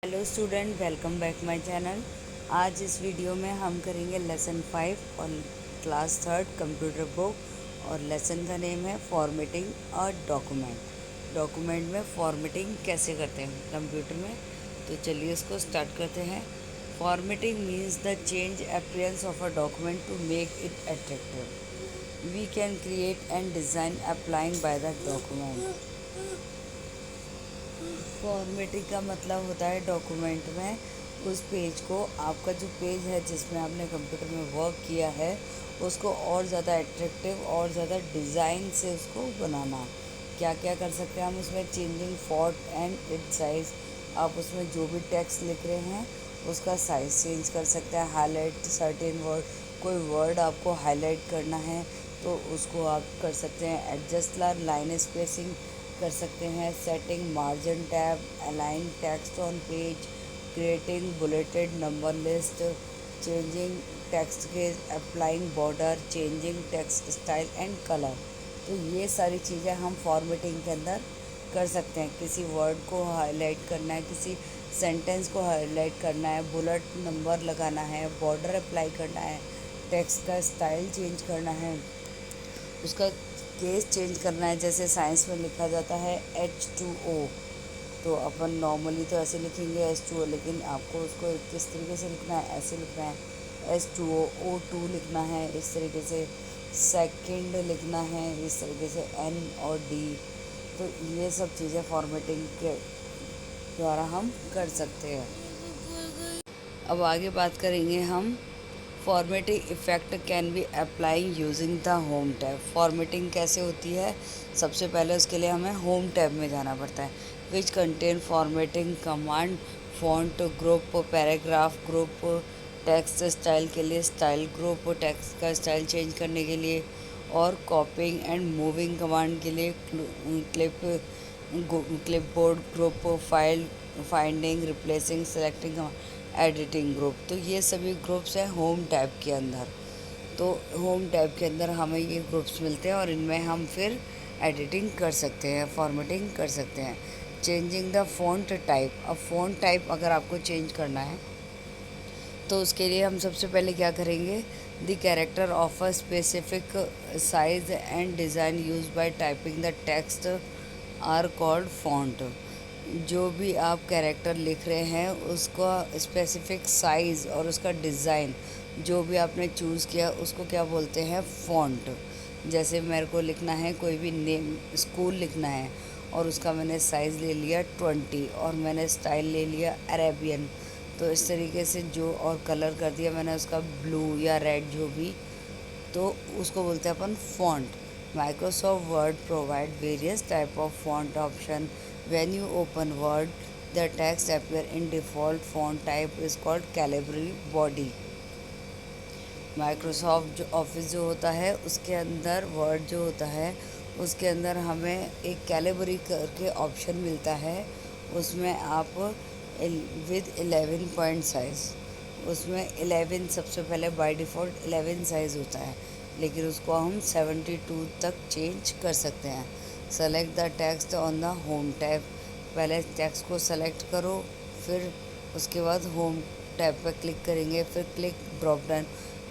Hello student, welcome back my channel. आज इस video में हम करेंगे लेसन 5 और क्लास थर्ड कंप्यूटर बुक। और लेसन का नेम है फॉर्मेटिंग अ डॉक्यूमेंट। डॉक्यूमेंट में फॉर्मेटिंग कैसे करते हैं कंप्यूटर में, तो चलिए इसको स्टार्ट करते हैं। Formatting means the change appearance of a document to make it attractive. We can create and design applying by the document. Formatting का मतलब होता है डॉक्यूमेंट में उस पेज को, आपका जो पेज है जिसमें आपने कंप्यूटर में वर्क किया है, उसको और ज़्यादा एट्रैक्टिव और ज़्यादा डिज़ाइन से उसको बनाना। क्या क्या कर सकते हैं हम उसमें? Changing font and it size. आप उसमें जो भी टेक्स्ट लिख रहे हैं उसका साइज़ चेंज कर सकते हैं। हाईलाइट सर्टेन वर्ड, कोई वर्ड आपको हाईलाइट करना है तो उसको आप कर सकते हैं। एडजस्ट लाइन स्पेसिंग कर सकते हैं। Setting margin tab, align text on page, creating bulleted number list, changing text के applying border, changing text style and colour. तो ये सारी चीज़ें हम फॉर्मेटिंग के अंदर कर सकते हैं। किसी वर्ड को हाईलाइट करना है, किसी सेंटेंस को हाईलाइट करना है, बुलेट नंबर लगाना है, बॉर्डर अप्लाई करना है, टेक्स्ट का स्टाइल चेंज करना है, उसका केस चेंज करना है। जैसे साइंस में लिखा जाता है H2O, तो अपन नॉर्मली तो ऐसे लिखेंगे H2O, लेकिन आपको उसको किस तरीके से लिखना है, ऐसे लिखना है H2O, O2 लिखना है इस तरीके से, सेकंड लिखना है इस तरीके से, N और D। तो ये सब चीज़ें फॉर्मेटिंग के द्वारा हम कर सकते हैं। अब आगे बात करेंगे हम। Formatting effect can be apply using the home tab. Formatting कैसे होती है? सबसे पहले उसके लिए हमें होम टैब में जाना पड़ता है, which contain formatting command, font group, paragraph group, text style के लिए स्टाइल ग्रुप, टेक्स्ट का स्टाइल चेंज करने के लिए, और कॉपिंग एंड मूविंग कमांड के लिए clip clipboard group, file finding, replacing, selecting, editing group. तो ये सभी ग्रुप्स हैं होम टैब के अंदर। तो होम टैब के अंदर हमें ये ग्रुप्स मिलते हैं और इनमें हम फिर एडिटिंग कर सकते हैं, फॉर्मेटिंग कर सकते हैं। Changing the font type. अब फ़ॉन्ट टाइप अगर आपको चेंज करना है तो उसके लिए हम सबसे पहले क्या करेंगे? The character of a specific size and design use by typing the text are called font. जो भी आप कैरेक्टर लिख रहे हैं उसका स्पेसिफिक साइज़ और उसका डिज़ाइन जो भी आपने चूज़ किया उसको क्या बोलते हैं? फ़ॉन्ट। जैसे मेरे को लिखना है कोई भी नेम, स्कूल लिखना है, और उसका मैंने साइज़ ले लिया 20 और मैंने स्टाइल ले लिया अरेबियन। तो इस तरीके से जो और कलर कर दिया मैंने उसका ब्लू या रेड जो भी, तो उसको बोलते हैं अपन font. Microsoft Word provide various type of font option. When you open Word, the text appear in default font type is called Calibri body. Microsoft जो ऑफिस जो होता है उसके अंदर वर्ड जो होता है उसके अंदर हमें एक कैलिबरी करके ऑप्शन मिलता है। उसमें आप विद 11 पॉइंट साइज़, उसमें 11 सबसे पहले बाय डिफ़ॉल्ट 11 साइज़ होता है, लेकिन उसको हम 72 तक चेंज कर सकते हैं। Select the text on the home tab. पहले टेक्स्ट को सेलेक्ट करो, फिर उसके बाद होम टैब पर क्लिक करेंगे, फिर click drop down.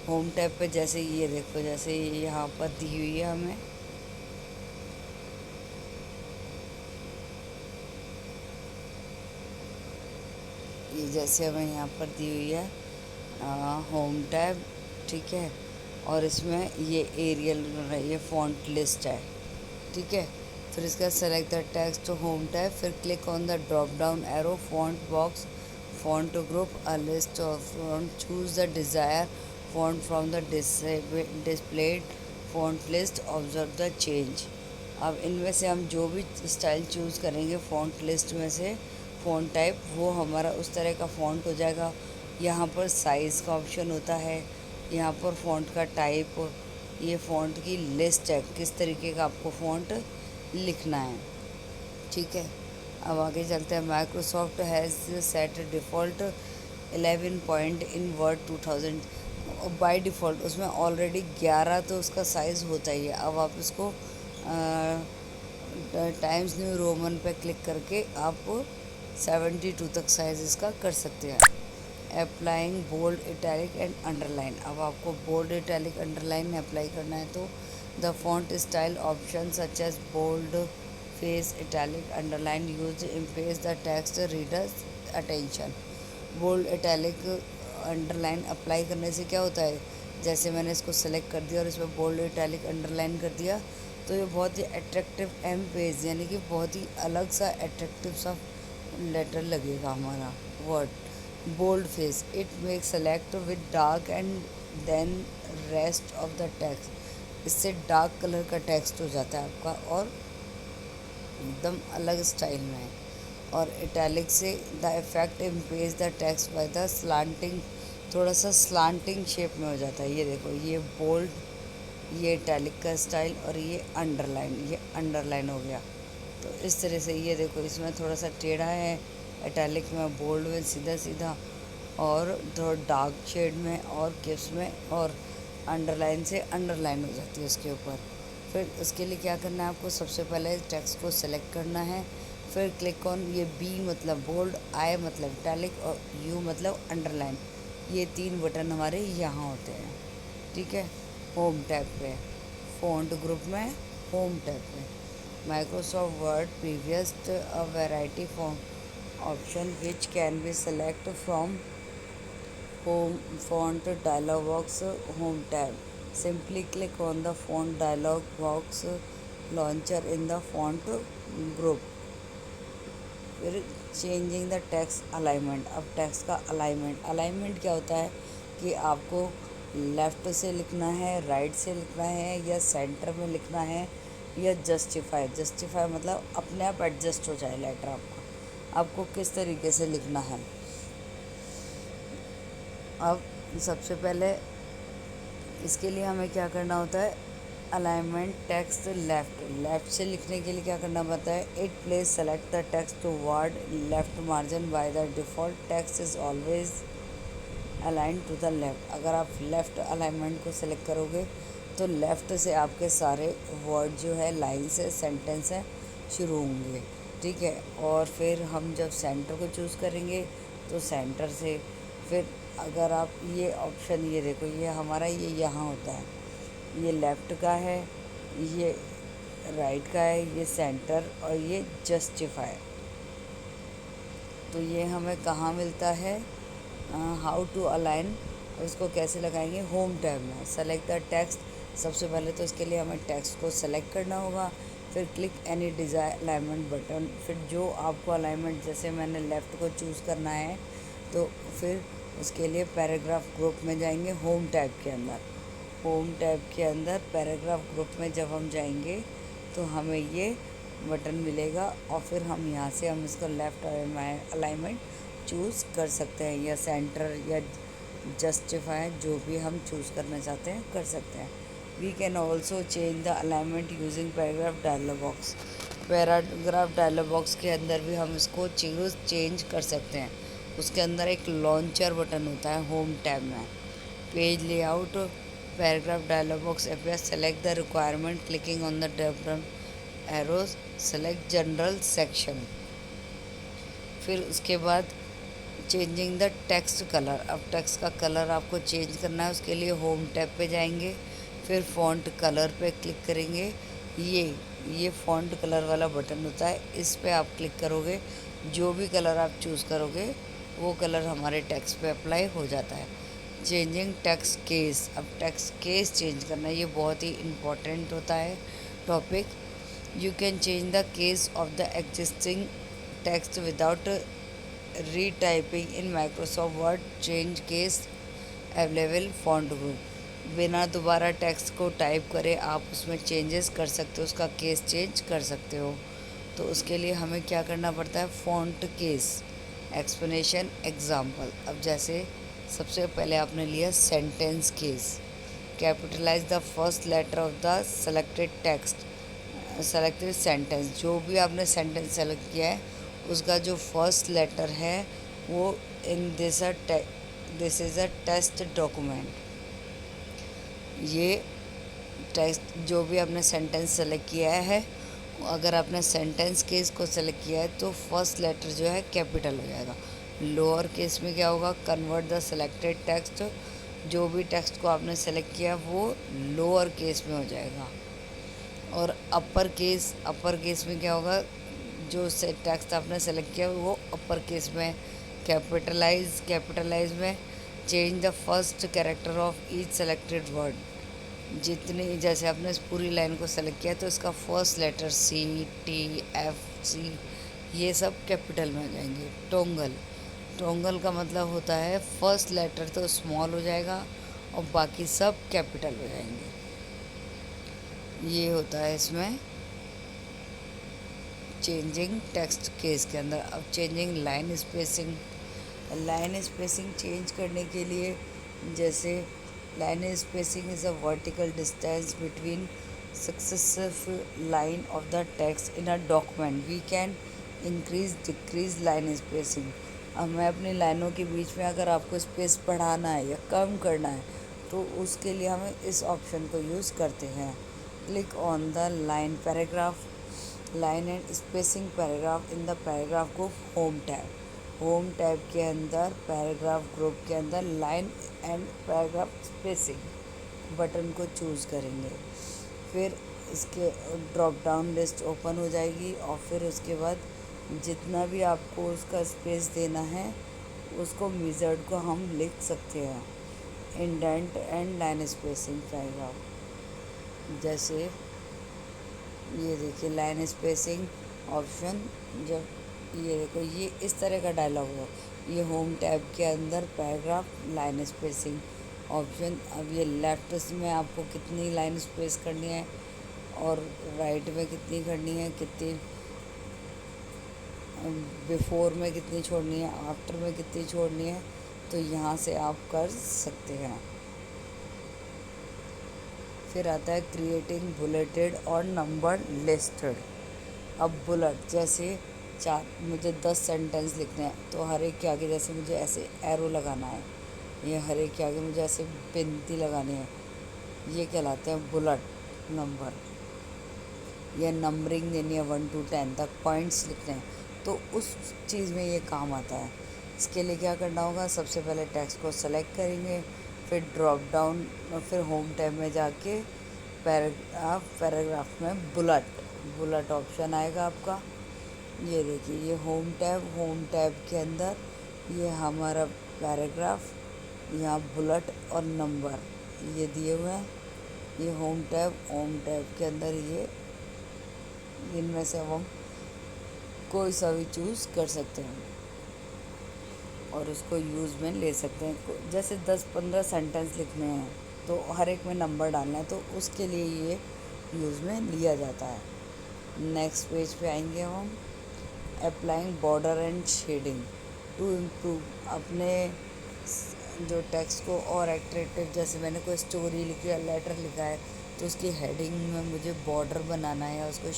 Home tab पे जैसे ये देखो, जैसे ये यहाँ पर दी हुई है हमें, ये जैसे हमें यहाँ पर दी हुई है होम टैब, ठीक है। और इसमें ये एरियल, ये फ़ॉन्ट लिस्ट है, ठीक है। फिर इसका select the text to home tab, फिर click on the drop down arrow font box, font group, a list of font, choose the desire font from the displayed font list, observe the change. अब इनमें से हम जो भी style choose करेंगे font list में से, फ़ॉन्ट टाइप, वो हमारा उस तरह का फ़ॉन्ट हो जाएगा। यहाँ पर साइज़ का ऑप्शन होता है, यहाँ पर फ़ॉन्ट का टाइप, ये फ़ॉन्ट की लिस्ट है किस तरीके का आपको फ़ॉन्ट लिखना है, ठीक है। अब आगे चलते हैं। Microsoft has set default 11 point in word 2000। By default उसमें ऑलरेडी 11 तो उसका साइज़ होता ही है। अब आप इसको टाइम्स न्यू रोमन पे क्लिक करके आप 72 तक साइज इसका कर सकते हैं। Applying bold italic and underline. अब आपको बोल्ड इटैलिक अंडरलाइन अप्लाई करना है तो the font style option such as bold face italic underline use impress the text readers attention. Bold italic underline apply करने से क्या होता है, जैसे मैंने इसको सेलेक्ट कर दिया और इसमें बोल्ड इटैलिक अंडरलाइन कर दिया तो ये बहुत ही अट्रैक्टिव एम पेज यानी कि बहुत ही अलग सा अट्रैक्टिव सा लेटर लगेगा हमारा word. Bold face it make select with dark and then rest of the text. इससे डार्क कलर का टेक्स्ट हो जाता है आपका और एकदम अलग स्टाइल में है। और इटैलिक से the effect impose the text by the slanting, थोड़ा सा स्लांटिंग शेप में हो जाता है। ये देखो, ये बोल्ड, ये इटैलिक का स्टाइल और ये अंडरलाइन हो गया। तो इस तरह से ये देखो, इसमें थोड़ा सा टेढ़ा है इटैलिक में, बोल्ड में सीधा सीधा, और थोड़ा डार्क शेड में और किप्स में, और अंडरलाइन से अंडरलाइन हो जाती है उसके ऊपर। फिर उसके लिए क्या करना है आपको, सबसे पहले टेक्स्ट को सेलेक्ट करना है, फिर क्लिक ऑन ये बी मतलब बोल्ड, आई मतलब इटैलिक और यू मतलब अंडरलाइन। ये 3 बटन हमारे यहाँ होते हैं, ठीक है। होम टैब पे, फ़ॉन्ट ग्रुप में होम टैब पे Microsoft Word previous a variety font option which can be select from home font dialog box home tab. Simply click on the font dialog box launcher in the font group. फिर changing the text alignment. अब text का alignment क्या होता है कि आपको left से लिखना है, राइट से लिखना है, या सेंटर में लिखना है, या जस्टिफाई मतलब अपने आप एडजस्ट हो जाए लेटर आपको किस तरीके से लिखना है। अब सबसे पहले इसके लिए हमें क्या करना होता है, अलाइनमेंट टेक्स्ट लेफ़्ट से लिखने के लिए क्या करना पड़ता है, it place select the text to word left margin by the default text is always align to the left. अगर आप लेफ़्ट अलाइनमेंट को सेलेक्ट करोगे तो लेफ़्ट से आपके सारे वर्ड जो है, लाइन से, सेंटेंस है, शुरू होंगे, ठीक है। और फिर हम जब सेंटर को चूज़ करेंगे तो सेंटर से, फिर अगर आप ये ऑप्शन, ये देखो, ये हमारा ये यहाँ होता है, ये लेफ़्ट का है, ये राइट का है, ये सेंटर और ये जस्टिफाई। तो ये हमें कहाँ मिलता है, हाउ टू अलाइन, इसको कैसे लगाएंगे, होम टैब में। सेलेक्ट द टेक्स्ट, सबसे पहले तो इसके लिए हमें टेक्स्ट को सेलेक्ट करना होगा, फिर click any desire alignment button. फिर जो आपको अलाइनमेंट, जैसे मैंने लेफ़्ट को चूज़ करना है तो फिर उसके लिए पैराग्राफ ग्रुप में जाएंगे होम टैब के अंदर। होम टैब के अंदर पैराग्राफ ग्रुप में जब हम जाएंगे तो हमें ये बटन मिलेगा और फिर हम यहाँ से हम इसको लेफ़्ट अलाइनमेंट चूज़ कर सकते हैं, या सेंटर या जस्टिफाई, जो भी हम चूज़ करना चाहते हैं कर सकते हैं। We can also change the alignment using paragraph dialog box. Paragraph dialog box के अंदर भी हम इसको चेंज कर सकते हैं। उसके अंदर एक लॉन्चर बटन होता है होम टैब में। Page layout, paragraph dialog box appears, select the requirement clicking on the down arrows, select general section. फिर उसके बाद चेंजिंग द टेक्स्ट कलर। अब टेक्स्ट का कलर आपको चेंज करना है, उसके लिए होम टैब पे जाएंगे, फिर फ़ॉन्ट कलर पे क्लिक करेंगे। ये फ़ॉन्ट कलर वाला बटन होता है, इस पे आप क्लिक करोगे, जो भी कलर आप चूज़ करोगे वो कलर हमारे टेक्स्ट पे अप्लाई हो जाता है। Changing text case. अब टेक्स्ट केस चेंज करना, ये बहुत ही इम्पॉर्टेंट होता है topic. You can change the case of the existing text without retyping in Microsoft Word. Change case available font group. बिना दोबारा टेक्स्ट को टाइप करे आप उसमें चेंजेस कर सकते हो, उसका केस चेंज कर सकते हो। तो उसके लिए हमें क्या करना पड़ता है, फ़ॉन्ट केस, एक्सप्लेनेशन, एग्जाम्पल। अब जैसे सबसे पहले आपने लिया sentence case. Capitalise the first letter of the selected text, selected sentence. जो भी आपने सेंटेंस सेलेक्ट किया है उसका जो फर्स्ट लेटर है वो in this is a test document. ये टेक्स्ट जो भी आपने सेंटेंस सेलेक्ट किया है अगर आपने सेंटेंस केस को सेलेक्ट किया है तो फर्स्ट लेटर जो है कैपिटल हो जाएगा। लोअर केस में क्या होगा, कन्वर्ट द सेलेक्टेड टेक्स्ट, जो भी टेक्स्ट को आपने सेलेक्ट किया वो लोअर केस में हो जाएगा। और अपर केस में क्या होगा, जो से टेक्स्ट आपने सेलेक्ट किया वो अपर केस में। कैपिटलाइज में change the first character of each selected word, जितनी जैसे आपने इस पूरी लाइन को सेलेक्ट किया तो इसका फर्स्ट लेटर CTFC ये सब कैपिटल में आ जाएंगे। टोंगल का मतलब होता है फर्स्ट लेटर तो स्मॉल हो जाएगा और बाकी सब कैपिटल हो जाएंगे। ये होता है इसमें चेंजिंग टेक्स्ट केस के अंदर। अब चेंजिंग लाइन स्पेसिंग चेंज करने के लिए, जैसे line spacing is a vertical distance between successive line of the text in a document. We can increase decrease line spacing. अब मैं अपनी लाइनों के बीच में अगर आपको स्पेस बढ़ाना है या कम करना है तो उसके लिए हम इस ऑप्शन को यूज़ करते हैं। Click on the line and spacing paragraph in the paragraph group home tab के अंदर पैराग्राफ ग्रुप के अंदर line and paragraph spacing button को चूज़ करेंगे। फिर इसके ड्रॉप डाउन लिस्ट ओपन हो जाएगी और फिर उसके बाद जितना भी आपको उसका स्पेस देना है उसको मेजर्ड को हम लिख सकते हैं। Indent and line spacing paragraph, जैसे ये देखिए लाइन स्पेसिंग ऑप्शन, जब ये देखो ये इस तरह का डायलॉग हो, ये होम टैब के अंदर पैराग्राफ लाइन स्पेसिंग ऑप्शन। अब ये लेफ्ट में आपको कितनी लाइन स्पेस करनी है और राइट में कितनी करनी है, कितनी बिफोर में कितनी छोड़नी है, आफ्टर में कितनी छोड़नी है, तो यहाँ से आप कर सकते हैं। फिर आता है क्रिएटिंग बुलेटेड और नंबर लिस्टेड। अब बुलेट, जैसे मुझे 10 सेंटेंस लिखने हैं तो हर एक के आगे जैसे मुझे ऐसे एरो लगाना है, ये हर एक के आगे मुझे ऐसे बिनती लगानी है, ये कहलाते हैं बुलेट नंबर। या नंबरिंग देनी है 1 to 10 तक पॉइंट्स लिखने हैं तो उस चीज़ में ये काम आता है। इसके लिए क्या करना होगा, सबसे पहले टेक्स्ट को सेलेक्ट करेंगे, फिर ड्रॉप डाउन और फिर होम टैब में जाके पैराग्राफ में बुलेट ऑप्शन आएगा आपका। ये देखिए ये होम टैब के अंदर ये हमारा पैराग्राफ, यहाँ बुलेट और नंबर ये दिए हुए हैं। ये होम टैब के अंदर ये इनमें से हम कोई सा भी चूज़ कर सकते हैं और उसको यूज़ में ले सकते हैं। जैसे 10-15 सेंटेंस लिखने हैं तो हर एक में नंबर डालना है तो उसके लिए ये यूज़ में लिया जाता है। नेक्स्ट पेज पे आएंगे हम applying border and shading to improve. अपने जो टेक्स्ट को और एट्रैक्टिव, जैसे मैंने कोई स्टोरी लिखी है, लेटर लिखा है तो उसकी हेडिंग में मुझे बॉर्डर बनाना है या उसको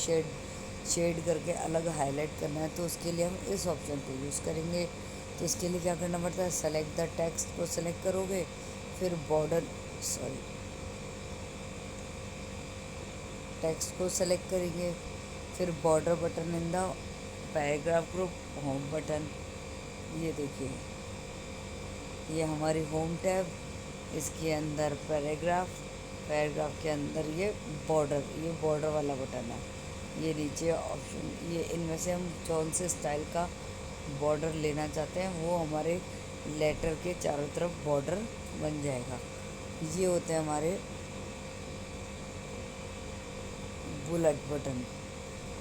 शेड करके अलग हाईलाइट करना है तो उसके लिए हम इस ऑप्शन को यूज़ करेंगे। तो इसके लिए क्या करना पड़ता है, सेलेक्ट द टेक्स्ट को सेलेक्ट करोगे, फिर टेक्स्ट को सेलेक्ट करेंगे, फिर border button in the paragraph group, home button. ये देखिए ये हमारी होम टैब, इसके अंदर पैराग्राफ के अंदर ये बॉर्डर वाला बटन है। ये नीचे ऑप्शन, ये इनमें से हम कौन से स्टाइल का बॉर्डर लेना चाहते हैं वो हमारे लेटर के चारों तरफ बॉर्डर बन जाएगा। ये होते हैं हमारे बुलेट बटन,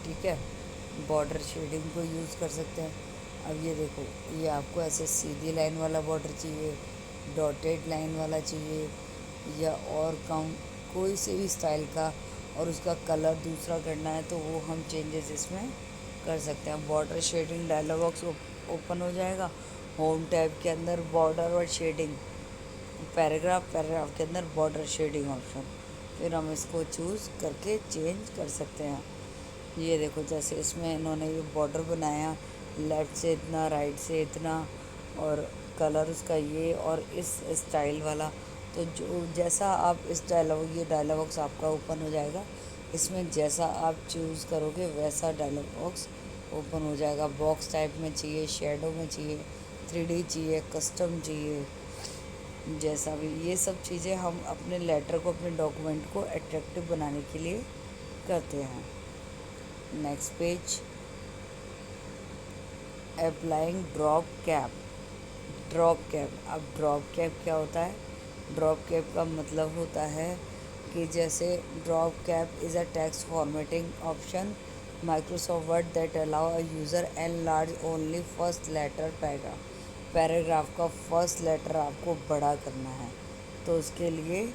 ठीक है। बॉर्डर शेडिंग को यूज़ कर सकते हैं। अब ये देखो ये आपको ऐसे सीधी लाइन वाला बॉर्डर चाहिए, डॉटेड लाइन वाला चाहिए या और कम कोई से भी स्टाइल का, और उसका कलर दूसरा करना है तो वो हम चेंजेस इसमें कर सकते हैं। Border shading dialog box open हो जाएगा। होम टैब के अंदर बॉर्डर और शेडिंग, पैराग्राफ के अंदर बॉर्डर शेडिंग ऑप्शन, फिर हम इसको चूज़ करके चेंज कर सकते हैं। ये देखो जैसे इसमें इन्होंने ये बॉर्डर बनाया, लेफ़्ट से इतना, राइट से इतना, और कलर उसका ये और इस स्टाइल वाला। तो जो जैसा आप इस ये डायलॉग बॉक्स आपका ओपन हो जाएगा इसमें जैसा आप चूज़ करोगे वैसा डायलॉग बॉक्स ओपन हो जाएगा। बॉक्स टाइप में चाहिए, शेडो में चाहिए, 3D चाहिए, कस्टम चाहिए, जैसा भी। ये सब चीज़ें हम अपने लेटर को, अपने डॉक्यूमेंट को अट्रैक्टिव बनाने के लिए करते हैं। Next page, applying drop cap. Drop cap, अब ड्रॉप कैप क्या होता है? ड्रॉप कैप का मतलब होता है कि जैसे drop cap is a text formatting option Microsoft Word that allow a user enlarge only first letter paragraph. Paragraph का फर्स्ट लेटर आपको बड़ा करना है, तो उसके लिए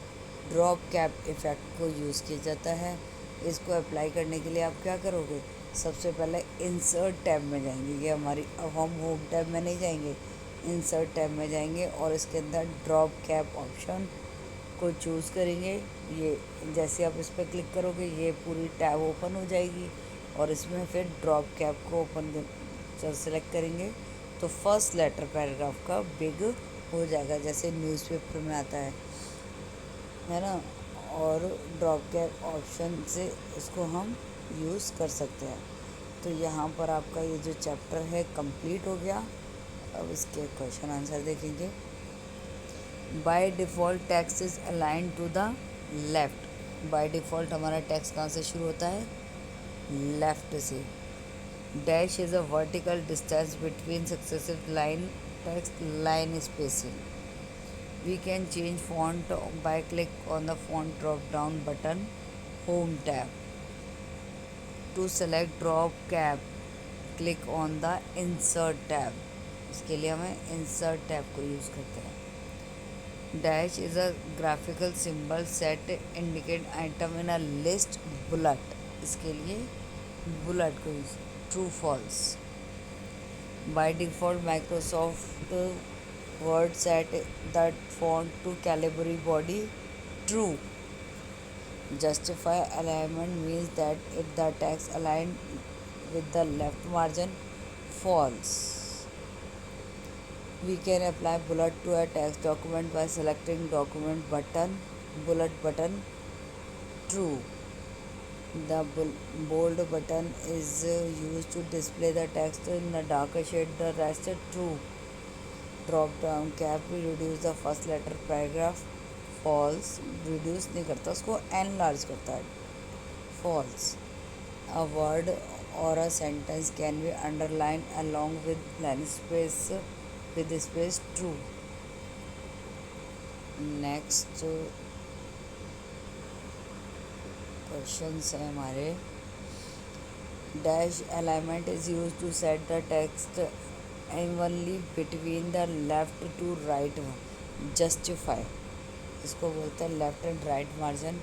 ड्रॉप कैप इफ़ेक्ट को यूज़ किया जाता है। इसको अप्लाई करने के लिए आप क्या करोगे? सबसे पहले इंसर्ट टैब में जाएंगे। ये हमारी, अब हम होम टैब में नहीं जाएंगे, इंसर्ट टैब में जाएंगे और इसके अंदर ड्रॉप कैप ऑप्शन को चूज़ करेंगे। ये जैसे आप इस पर क्लिक करोगे ये पूरी टैब ओपन हो जाएगी और इसमें फिर ड्रॉप कैप को ओपन सेलेक्ट करेंगे तो फर्स्ट लेटर पैराग्राफ का बिग हो जाएगा, जैसे न्यूज़पेपर में आता है ना। और ड्रॉप कैप ऑप्शन से इसको हम यूज़ कर सकते हैं। तो यहाँ पर आपका ये जो चैप्टर है कंप्लीट हो गया। अब इसके क्वेश्चन आंसर देखेंगे। By default text is align to the left. By default हमारा टेक्स्ट कहाँ से शुरू होता है? लेफ़्ट से। Dash is a vertical distance between successive line text line spacing. We can change font by click on the font drop down button, home tab. To select drop cap, click on the insert tab. इसके लिए हमें insert tab को use करते हैं। Dash is a graphical symbol set indicate item in a list bullet. इसके लिए bullet को use. True false. By default Microsoft Word set that font to Calibri body true. Justify alignment means that if the text aligned with the left margin false. We can apply bullet to a text document by selecting document button, bullet button true. The bold button is used to display the text in a darker shade, the rest is true. Drop down cap भी reduce the first letter paragraph falls. Reduce नहीं करता, उसको enlarge करता है। False. A word और a sentence can be underline along with blank space with space true. Next questions है हमारे। Dash alignment is use to set the text evenly between the left to right justify। इसको बोलते हैं left and right margin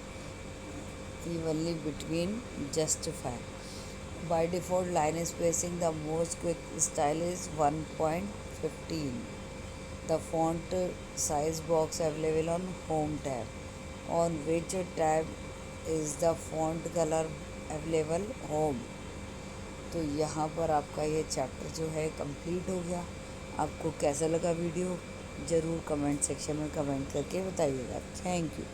evenly between justify। by default line spacing the most quick style is 1.15। the font size box available on home tab। on which tab is the font color available? home। तो यहाँ पर आपका ये chapter जो है complete हो गया। आपको कैसा लगा वीडियो ज़रूर कमेंट सेक्शन में कमेंट करके बताइएगा। Thank you.